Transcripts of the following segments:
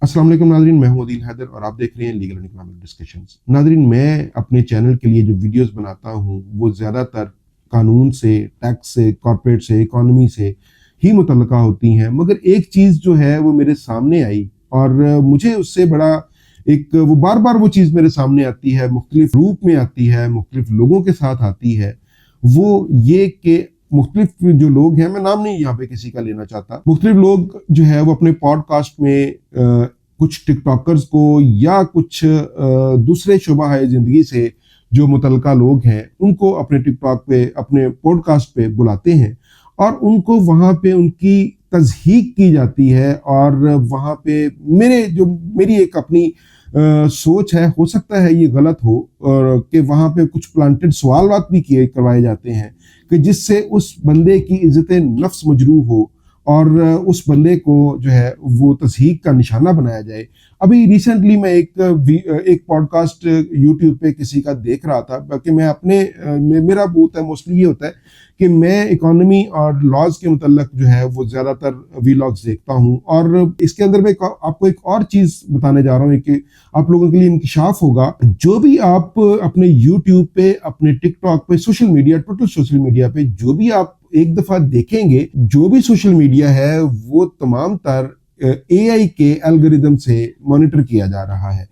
अस्सलाम वालेकुम नाज़रीन, मैं हूं अदील हैदर और आप देख रहे हैं लीगल एंड इकोनॉमिक डिस्कशंस। नाज़रीन, मैं अपने चैनल के लिए जो वीडियोस बनाता हूं वो ज़्यादातर कानून से, टैक्स से, कॉर्पोरेट से, इकोनॉमी से ही मुतल्लिका होती हैं। मगर एक चीज़ जो है वो मेरे सामने आई और मुझे उससे बड़ा वो बार बार वो चीज़ मेरे सामने आती है, मुख्तलिफ रूप में आती है, मुख्तलिफ लोगों के साथ आती है। वो ये कि मुख्तलिफ जो लोग हैं, मैं नाम नहीं यहाँ पे किसी का लेना चाहता, मुख्तलिफ लोग जो है वो अपने पॉडकास्ट में कुछ टिकटॉकर्स को या कुछ दूसरे शोबा है ज़िंदगी से जो मुतल्लिका लोग हैं उनको अपने टिकटॉक पे, अपने पॉडकास्ट पे बुलाते हैं और उनको वहाँ पे उनकी तज़हीक की जाती है। और वहाँ पे मेरी एक अपनी सोच है, हो सकता है ये गलत हो, और कि वहाँ पे कुछ प्लांटेड सवाल बात भी किए करवाए जाते हैं कि जिससे उस बंदे की इज्जत नफ्स मजरूह हो और उस बंदे को जो है वो तज़हीक का निशाना बनाया जाए। अभी रिसेंटली मैं एक पॉडकास्ट यूट्यूब पे किसी का देख रहा था, बल्कि मेरा बहुत है, मोस्टली ये होता है कि मैं इकोनॉमी और लॉज के मुतल्लक जो है वो ज़्यादातर वीलॉग्स देखता हूँ। और इसके अंदर मैं आपको एक और चीज़ बताने जा रहा हूँ कि आप लोगों के लिए इंकिशाफ होगा। जो भी आप अपने यूट्यूब पे, अपने टिकटॉक पे, social media, total social media पे जो भी आप एक दफ़ा देखेंगे, जो भी सोशल मीडिया है वो तमाम तर एआई के एल्गोरिदम से मॉनिटर किया जा रहा है।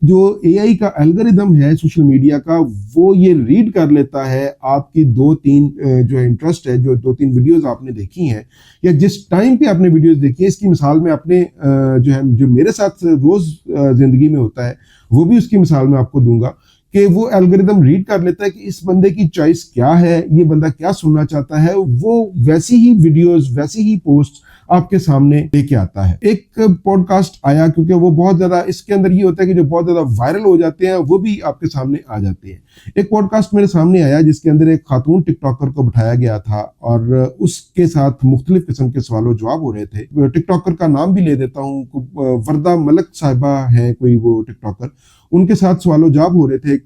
जो एआई का एल्गोरिदम है सोशल मीडिया का, वो ये रीड कर लेता है आपकी दो तीन जो इंटरेस्ट है, जो दो तीन वीडियोस आपने देखी हैं या जिस टाइम पे आपने वीडियोस देखी है। इसकी मिसाल में अपने जो मेरे साथ रोज जिंदगी में होता है, वो भी उसकी मिसाल में आपको दूंगा कि वो एल्गोरिदम रीड कर लेता है कि इस बंदे की चॉइस क्या है, ये बंदा क्या सुनना चाहता है, वो वैसी ही वीडियोस, वैसी ही पोस्ट आपके सामने लेके आता है। एक पॉडकास्ट आया, क्योंकि वो बहुत ज्यादा, इसके अंदर ये होता है कि जो बहुत ज्यादा वायरल हो जाते हैं वो भी आपके सामने आ जाते हैं। एक पॉडकास्ट मेरे सामने आया जिसके अंदर एक खातून टिकटॉकर को बिठाया गया था और उसके साथ मुख्तलिफ किस्म के सवालों जवाब हो रहे थे। टिकटॉकर का नाम भी ले देता हूँ, वर्दा मलक साहिबा है कोई वो टिकटॉकर, उनके साथ सवालों जवाब हो रहे थे एक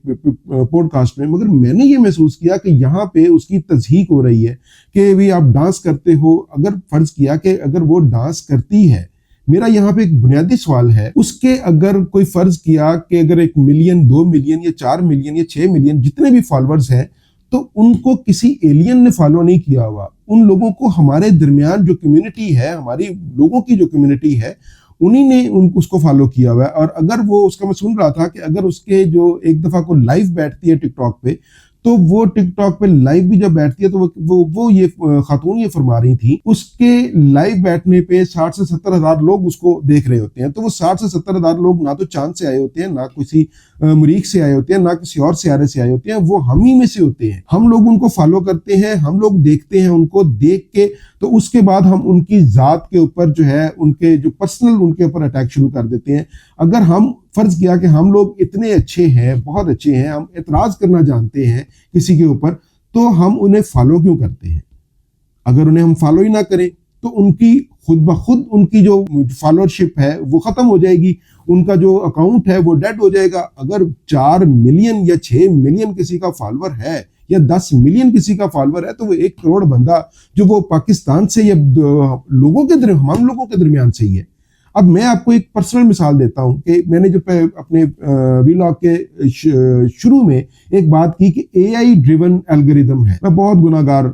पॉडकास्ट में। मगर मैंने ये महसूस किया कि यहाँ पे उसकी तज़हीक हो रही है कि भी आप डांस करते हो। अगर फर्ज किया कि अगर वो डांस करती है, मेरा यहाँ पे एक बुनियादी सवाल है, उसके अगर कोई फर्ज किया कि अगर 1 मिलियन, 2 मिलियन या 4 मिलियन या 6 मिलियन जितने भी फॉलोअर्स हैं, तो उनको किसी एलियन ने फॉलो नहीं किया हुआ। उन लोगों को हमारे दरमियान जो कम्युनिटी है, हमारी लोगों की जो कम्युनिटी है, उन्हीं ने उसको फॉलो किया हुआ है। और अगर वो उसका, मैं सुन रहा था कि अगर उसके जो एक दफा को लाइव बैठती है टिकटॉक पे, तो वो टिकटॉक पे लाइव भी जब बैठती है तो वो ये खातून ये फरमा रही थी, उसके लाइव बैठने पे 60 से 70 हजार लोग उसको देख रहे होते हैं। तो वो 60 से 70 हजार लोग ना तो चांद से आए होते हैं, ना किसी मरीख से आए होते हैं, ना किसी और सियारे से आए होते हैं, वो हम ही में से होते हैं। हम लोग उनको फॉलो करते हैं, हम लोग देखते हैं उनको, देख के तो उसके बाद हम उनकी जात के ऊपर जो है, उनके जो पर्सनल, उनके ऊपर अटैक शुरू कर देते हैं। अगर हम फर्ज किया कि हम लोग इतने अच्छे हैं, बहुत अच्छे हैं, हम एतराज करना जानते हैं किसी के ऊपर, तो हम उन्हें फॉलो क्यों करते हैं? अगर उन्हें हम फॉलो ही ना करें तो उनकी खुद ब खुद उनकी जो फॉलोअरशिप है वो खत्म हो जाएगी, उनका जो अकाउंट है वो डेड हो जाएगा। अगर 4 मिलियन या 6 मिलियन किसी का फॉलोअर है या 10 मिलियन किसी का फॉलोअर है, तो वो 1 करोड़ बंदा जो वो पाकिस्तान से या हम लोगों के दरमियान से ही है। अब मैं आपको एक पर्सनल मिसाल देता हूं कि मैंने जो अपने वीलॉग के शुरू में एक बात की कि एआई ड्रिवन एल्गोरिदम है। मैं बहुत गुनाहगार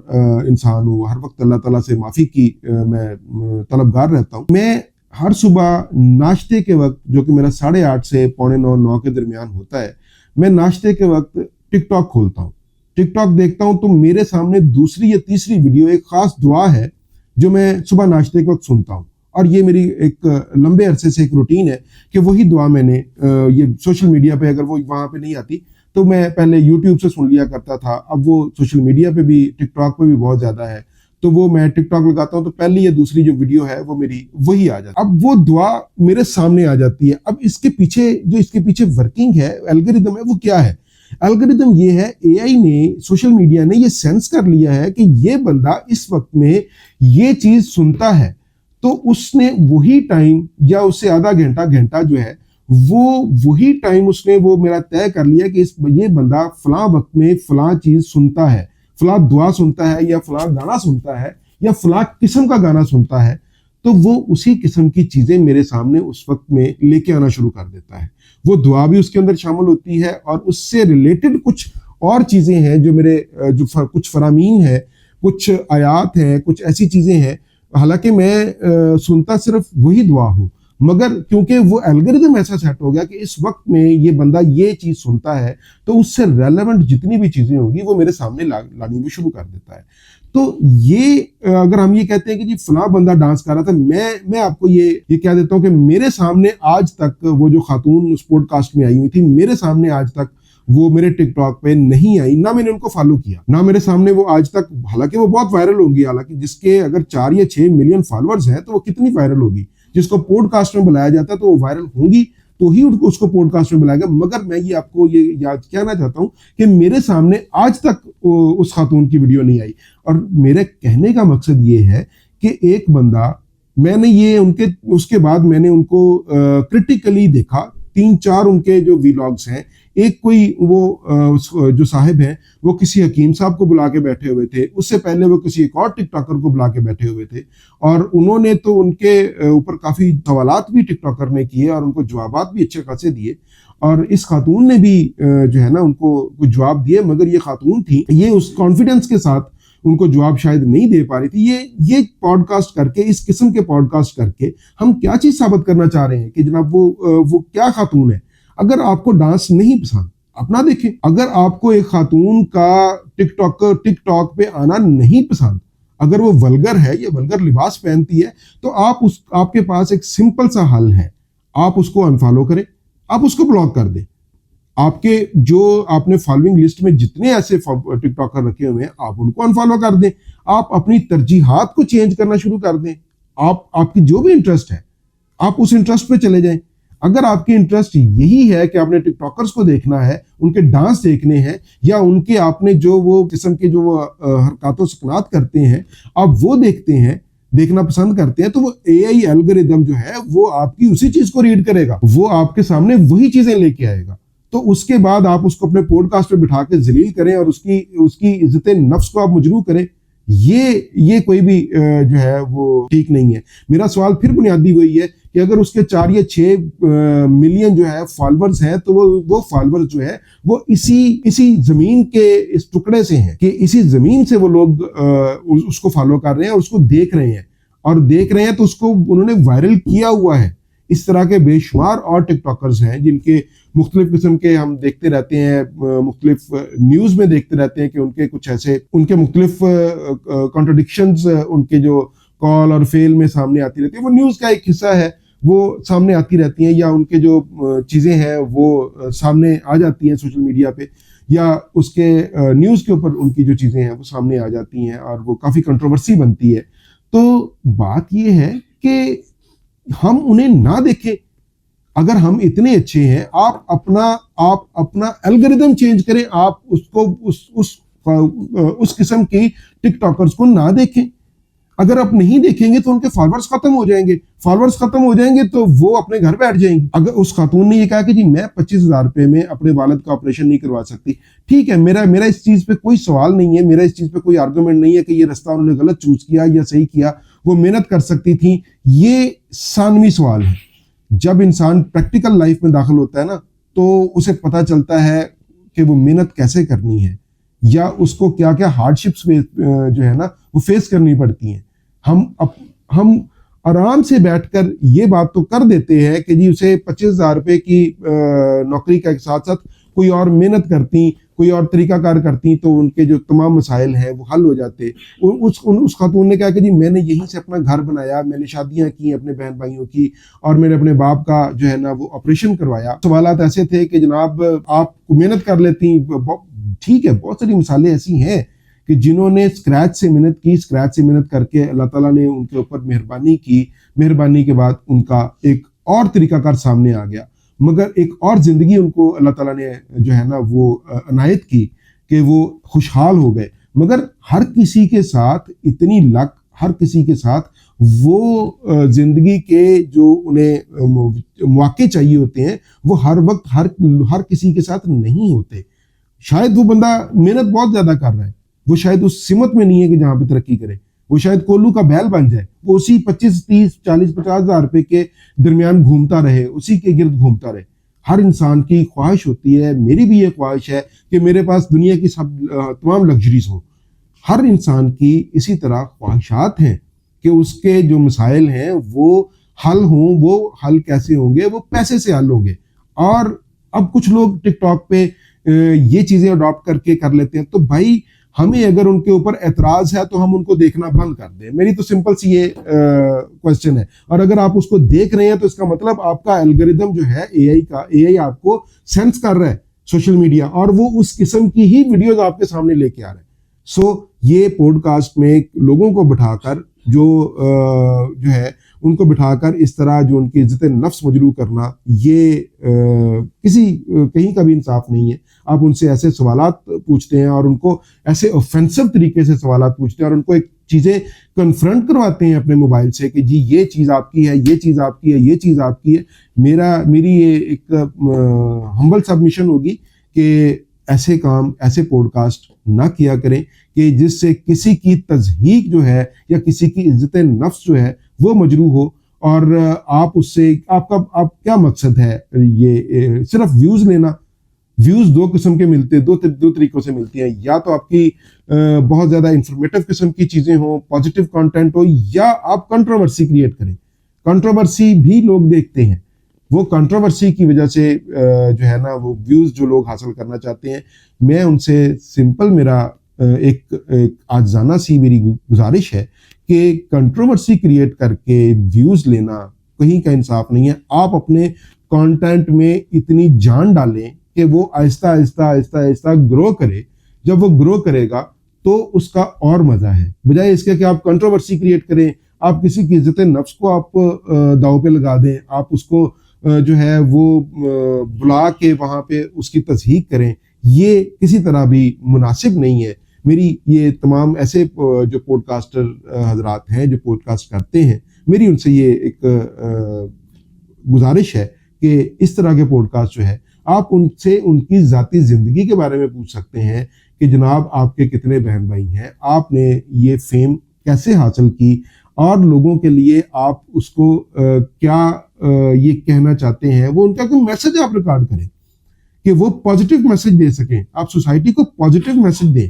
इंसान हूं, हर वक्त अल्लाह ताला से माफी की मैं तलबगार रहता हूं। मैं हर सुबह नाश्ते के वक्त, जो कि मेरा 8:30 से 8:45-9 के दरमियान होता है, मैं नाश्ते के वक्त टिकटॉक खोलता हूँ, टिकटॉक देखता हूँ, तो मेरे सामने दूसरी या तीसरी वीडियो एक खास दुआ है जो मैं सुबह नाश्ते के वक्त सुनता हूँ। और ये मेरी एक लंबे अरसे से एक रूटीन है कि वही दुआ मैंने ये सोशल मीडिया पे, अगर वो वहां पे नहीं आती तो मैं पहले यूट्यूब से सुन लिया करता था। अब वो सोशल मीडिया पे भी, टिकटॉक पे भी बहुत ज्यादा है, तो वो मैं टिकटॉक लगाता हूँ तो पहली या दूसरी जो वीडियो है वो मेरी वही आ जाती है। अब वो दुआ मेरे सामने आ जाती है। अब इसके पीछे वर्किंग है, एल्गोरिदम है, वो क्या है? एल्गोरिदम ये है, एआई ने, सोशल मीडिया ने ये सेंस कर लिया है कि ये बंदा इस वक्त में ये चीज सुनता है, तो उसने वही टाइम या उससे आधा घंटा जो है वही टाइम उसने वो मेरा तय कर लिया कि ये बंदा फलां वक्त में फलां चीज सुनता है, फलां दुआ सुनता है या फलां गाना सुनता है या फलां किस्म का गाना सुनता है। तो वो उसी किस्म की चीजें मेरे सामने उस वक्त में लेके आना शुरू कर देता है। वो दुआ भी उसके अंदर शामिल होती है और उससे रिलेटेड कुछ और चीजें हैं जो मेरे कुछ फरामीन है, कुछ आयात हैं, कुछ ऐसी चीजें हैं। हालांकि मैं सुनता सिर्फ वही दुआ हूँ, मगर क्योंकि वो एल्गोरिदम ऐसा सेट हो गया कि इस वक्त में ये बंदा ये चीज सुनता है तो उससे रेलेवेंट जितनी भी चीजें होंगी वो मेरे सामने लानी भी शुरू कर देता है। तो ये अगर हम ये कहते हैं कि जी फला बंदा डांस कर रहा था, मैं आपको ये कह देता हूँ कि मेरे सामने आज तक वो जो खातून उस पॉडकास्ट में आई हुई थी, मेरे सामने आज तक वो मेरे टिकटॉक पे नहीं आई, ना मैंने उनको फॉलो किया, ना मेरे सामने वो आज तक, हालांकि वो बहुत वायरल होगी, हालांकि जिसके अगर 4 या 6 मिलियन फॉलोअर्स हैं तो वो कितनी वायरल होगी। जिसको पॉडकास्ट में बुलाया जाता है तो वो वायरल होंगी तो ही उसको पॉडकास्ट में बुलाएगा। मगर मैं ये आपको ये याद कहना चाहता हूं कि मेरे सामने आज तक उस खातून की वीडियो नहीं आई। और मेरे कहने का मकसद ये है कि एक बंदा, मैंने ये उनके उसके बाद मैंने उनको क्रिटिकली देखा, 3-4 उनके जो वीलॉग्स हैं, एक कोई वो जो साहिब हैं वो किसी हकीम साहब को बुला के बैठे हुए थे, उससे पहले वो किसी एक और टिकटॉकर को बुला के बैठे हुए थे और उन्होंने तो उनके ऊपर काफी सवालात भी टिकटॉकर ने किए और उनको जवाबात भी अच्छे खासे दिए और इस खातून ने भी जो है ना उनको कुछ जवाब दिए। मगर ये खातून थी, ये उस कॉन्फिडेंस के साथ उनको जवाब शायद नहीं दे पा रही थी। ये पॉडकास्ट करके, इस किस्म के पॉडकास्ट करके हम क्या चीज साबित करना चाह रहे हैं कि जनाब वो क्या खातून है। अगर आपको डांस नहीं पसंद, अपना देखें। अगर आपको एक खातून का टिकटॉक पे आना नहीं पसंद, अगर वो वल्गर है या वल्गर लिबास पहनती है, तो आपके पास एक सिंपल सा हल है, आप उसको अनफॉलो करें, आप उसको ब्लॉक कर दें। आपके जो आपने फॉलोइंग लिस्ट में जितने ऐसे टिकटॉकर रखे हुए हैं, आप उनको अनफॉलो कर दें। आप अपनी तरजीहात को चेंज करना शुरू कर दें। आपकी जो भी इंटरेस्ट है, आप उस इंटरेस्ट पे चले जाएं। अगर आपकी इंटरेस्ट यही है कि आपने टिकटॉकर्स को देखना है, उनके डांस देखने हैं, या उनके आपने जो वो किस्म के जो हरकतों सकनात करते हैं आप वो देखना पसंद करते हैं, तो वो एआई एल्गोरिदम जो है वो आपकी उसी चीज को रीड करेगा, वो आपके सामने वही चीजें लेके आएगा। तो उसके बाद आप उसको अपने पॉडकास्ट पे बिठा के जलील करें और उसकी इज्जत नफ्स को आप मजरू करें, ये कोई भी जो है वो ठीक नहीं है। मेरा सवाल फिर बुनियादी वही है कि अगर उसके 4 या 6 मिलियन जो है फॉलोअर्स हैं, तो वो फॉलोअर्स जो है वो इसी जमीन के इस टुकड़े से हैं कि इसी जमीन से वो लोग उसको फॉलो कर रहे हैं और उसको देख रहे हैं तो उसको उन्होंने वायरल किया हुआ है। इस तरह के बेशुमार और टिकटॉकर्स हैं जिनके मुख्तलिफ किस्म के हम देखते रहते हैं, मुख्तलिफ न्यूज़ में देखते रहते हैं कि उनके कुछ ऐसे उनके मुख्तलिफ कॉन्ट्रडिक्शंस उनके जो कॉल और फेल में सामने आती रहती है। वो न्यूज़ का एक हिस्सा है, वो सामने आती रहती हैं, या उनके जो चीज़ें हैं वो सामने आ जाती हैं सोशल मीडिया पे, या उसके न्यूज़ के ऊपर उनकी जो चीज़ें हैं वो सामने आ जाती हैं और वो काफ़ी कंट्रोवर्सी बनती है। तो बात ये है कि हम उन्हें ना देखें। अगर हम इतने अच्छे हैं, आप अपना एल्गोरिदम चेंज करें, आप उसको उस किस्म की टिकटॉकर्स को ना देखें। अगर आप नहीं देखेंगे तो उनके फॉलोअर्स खत्म हो जाएंगे तो वो अपने घर बैठ जाएंगे। अगर उस खातून ने ये कहा कि जी मैं 25,000 रुपए में अपने वालिद का ऑपरेशन नहीं करवा सकती, ठीक है, मेरा इस चीज पे कोई सवाल नहीं है, मेरा इस चीज पे कोई आर्गुमेंट नहीं है कि ये रास्ता उन्होंने गलत चूज किया या सही किया, वो मेहनत कर सकती थी। ये सानवी सवाल है। जब इंसान प्रैक्टिकल लाइफ में दाखिल होता है ना, तो उसे पता चलता है कि वो मेहनत कैसे करनी है, या उसको क्या क्या हार्डशिप्स जो है ना वो फेस करनी पड़ती हैं। हम आराम से बैठकर ये बात तो कर देते हैं कि जी उसे 25,000 रुपए की नौकरी के साथ साथ कोई और मेहनत करती, कोई और तरीकाकार करती, तो उनके जो तमाम मसाइल हैं वो हल हो जाते। उस खातून ने कहा कि जी मैंने यहीं से अपना घर बनाया, मैंने शादियां की अपने बहन भाइयों की, और मैंने अपने बाप का जो है ना वो ऑपरेशन करवाया। सवालात ऐसे थे कि जनाब आप मेहनत कर लेती, ठीक है, बहुत सारी मिसालें ऐसी हैं कि जिन्होंने स्क्रैच से मेहनत करके अल्लाह ताला ने उनके ऊपर मेहरबानी के बाद उनका एक और तरीकाकार सामने आ गया। मगर एक और जिंदगी उनको अल्लाह ताला ने जो है ना वो अनायत की कि वो खुशहाल हो गए। मगर हर किसी के साथ इतनी लक, हर किसी के साथ वो जिंदगी के जो उन्हें मौके चाहिए होते हैं वो हर वक्त हर किसी के साथ नहीं होते। शायद वो बंदा मेहनत बहुत ज्यादा कर रहा है, वो शायद उस सिमत में नहीं है कि जहां पे तरक्की करे, वो शायद कोल्लू का बैल बन जाए, वो उसी 25 30 40 50 हजार रुपए के दरमियान घूमता रहे, उसी के गिर्द घूमता रहे। हर इंसान की ख्वाहिश होती है, मेरी भी ये ख्वाहिश है कि मेरे पास दुनिया की सब तमाम लग्जरीज हो। हर इंसान की इसी तरह ख्वाहिशात हैं कि उसके जो मसाइल हैं वो हल हों। वो हल कैसे होंगे? वो पैसे से हल होंगे। और अब कुछ लोग टिकटॉक पे ये चीजें अडॉप्ट करके कर लेते हैं। तो भाई हमें अगर उनके ऊपर एतराज है तो हम उनको देखना बंद कर दें। मेरी तो सिंपल सी ये क्वेश्चन है। और अगर आप उसको देख रहे हैं तो इसका मतलब आपका एल्गोरिदम जो है एआई आपको सेंस कर रहा है सोशल मीडिया, और वो उस किस्म की ही वीडियोस आपके सामने लेके आ रहा है। सो ये पॉडकास्ट में लोगों को बिठाकर जो है उनको बिठाकर इस तरह जो उनकी इज्जत नफ्स मजरू करना, ये कहीं का भी इंसाफ नहीं है। आप उनसे ऐसे सवालात पूछते हैं और उनको ऐसे ऑफेंसिव तरीके से सवालात पूछते हैं और उनको एक चीज़ें कन्फ्रंट करवाते हैं अपने मोबाइल से कि जी ये चीज़ आपकी है, ये चीज़ आपकी है, ये चीज़ आपकी है। मेरी ये एक हम्बल सबमिशन होगी कि ऐसे काम, ऐसे पॉडकास्ट ना किया करें कि जिससे किसी की तज़हीक जो है या किसी की इज्जत नफ्स जो है वो मजरू हो। और आप उससे आप क्या मकसद है? ये सिर्फ व्यूज लेना। व्यूज दो किस्म के मिलते हैं, दो तरीकों से मिलती हैं। या तो आपकी बहुत ज्यादा इंफॉर्मेटिव किस्म की चीजें हो, पॉजिटिव कंटेंट हो, या आप कंट्रोवर्सी क्रिएट करें। कंट्रोवर्सी भी लोग देखते हैं। वो कंट्रोवर्सी की वजह से जो है ना वो व्यूज जो लोग हासिल करना चाहते हैं, मैं उनसे सिंपल मेरा एक आजाना सी मेरी गुजारिश है कि कंट्रोवर्सी क्रिएट करके व्यूज लेना कहीं का इंसाफ नहीं है। आप अपने कंटेंट में इतनी जान डालें कि वो आहिस्ता आहिस्ता आहिस्ता आहिस्ता ग्रो करे। जब वो ग्रो करेगा तो उसका और मजा है, बजाय इसके कि आप कंट्रोवर्सी क्रिएट करें, आप किसी की इज्जत नफ्स को आप दांव पे लगा दें, आप उसको जो है वो बुला के वहां पे उसकी तस्हीक करें। ये किसी तरह भी मुनासिब नहीं है। मेरी ये तमाम ऐसे जो पॉडकास्टर हजरात हैं जो पॉडकास्ट करते हैं, मेरी उनसे ये एक गुजारिश है कि इस तरह के पॉडकास्ट जो है आप उनसे उनकी ज़ाती ज़िंदगी के बारे में पूछ सकते हैं कि जनाब आपके कितने बहन भाई हैं, आपने ये फेम कैसे हासिल की, और लोगों के लिए आप उसको क्या ये कहना चाहते हैं। वो उनका कोई मैसेज आप रिकॉर्ड करें कि वो पॉजिटिव मैसेज दे सकें। आप सोसाइटी को पॉजिटिव मैसेज दें।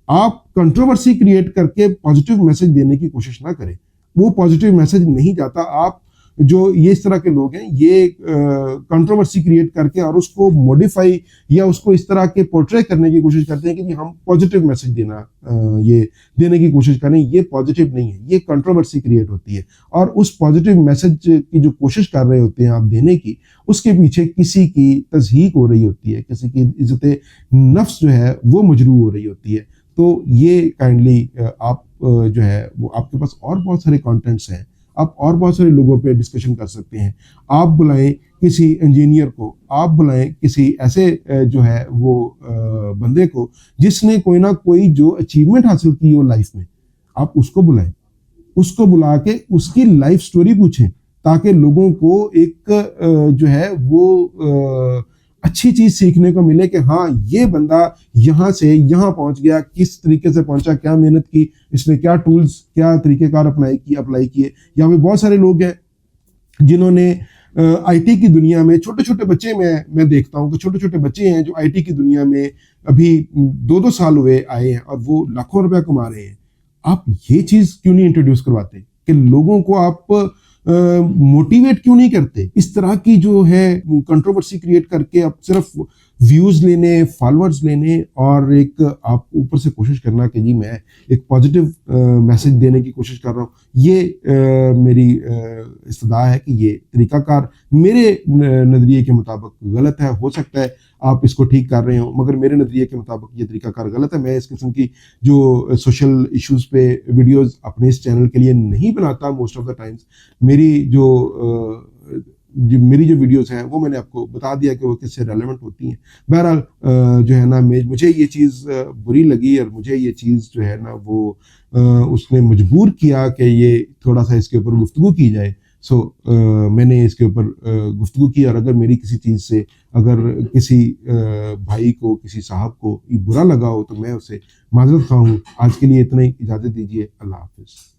आप कंट्रोवर्सी क्रिएट करके पॉजिटिव मैसेज देने की कोशिश ना करें, वो पॉजिटिव मैसेज नहीं जाता। आप जो ये इस तरह के लोग हैं, ये कंट्रोवर्सी क्रिएट करके और उसको मॉडिफाई या उसको इस तरह के पोर्ट्रे करने की कोशिश करते हैं कि हम पॉजिटिव मैसेज ये देने की कोशिश करें। ये पॉजिटिव नहीं है, ये कंट्रोवर्सी क्रिएट होती है। और उस पॉजिटिव मैसेज की जो कोशिश कर रहे होते हैं आप देने की, उसके पीछे किसी की तज़हीक हो रही होती है, किसी की इज्जत नफ्स जो है वो मजरू हो रही होती है। तो ये काइंडली आप जो है वो आपके पास और बहुत सारे कंटेंट्स हैं, आप और बहुत सारे लोगों पे डिस्कशन कर सकते हैं। आप बुलाएं किसी इंजीनियर को, आप बुलाएं किसी ऐसे जो है वो बंदे को जिसने कोई ना कोई जो अचीवमेंट हासिल की हो लाइफ में, आप उसको बुलाएं। उसको बुला के उसकी लाइफ स्टोरी पूछें ताकि लोगों को एक जो है वो अच्छी चीज सीखने को मिले कि हाँ ये बंदा यहाँ से यहाँ पहुंच गया, किस तरीके से पहुंचा, क्या मेहनत की, इसने क्या टूल्स, क्या तरीकेकार अप्लाई किए। यहाँ पे बहुत सारे लोग हैं जिन्होंने आईटी की दुनिया में, छोटे छोटे बच्चे मैं देखता हूँ कि छोटे छोटे बच्चे हैं जो आईटी की दुनिया में अभी 2-2 साल हुए आए हैं और वो लाखों रुपया कमा रहे हैं। आप ये चीज क्यों नहीं इंट्रोड्यूस करवाते कि लोगों को आप मोटिवेट क्यों नहीं करते? इस तरह की जो है कंट्रोवर्सी क्रिएट करके आप सिर्फ व्यूज लेने, फॉलोअर्स लेने और एक आप ऊपर से कोशिश करना कि जी मैं एक पॉजिटिव मैसेज देने की कोशिश कर रहा हूँ, ये मेरी इस्तदा है कि ये तरीकाकार मेरे नज़रिए के मुताबिक गलत है। हो सकता है आप इसको ठीक कर रहे हो, मगर मेरे नज़रिए के मुताबिक ये तरीकाकार गलत है। मैं इस किस्म की जो सोशल इश्यूज़ पे वीडियोस अपने इस चैनल के लिए नहीं बनाता मोस्ट ऑफ द टाइम्स। मेरी जो वीडियोस हैं वो मैंने आपको बता दिया कि वो किससे रेलेवेंट होती हैं। बहरहाल जो है ना मुझे ये चीज़ बुरी लगी और मुझे ये चीज़ जो है ना वो उसने मजबूर किया कि ये थोड़ा सा इसके ऊपर गुफ्तगू की जाए। सो मैंने इसके ऊपर गुफ्तगू की, और अगर मेरी किसी चीज़ से अगर किसी भाई को, किसी साहब को ये बुरा लगा हो तो मैं उससे माजरत खा हूँ। आज के लिए इतना ही, इजाज़त दीजिए। अल्लाह हाफिज़।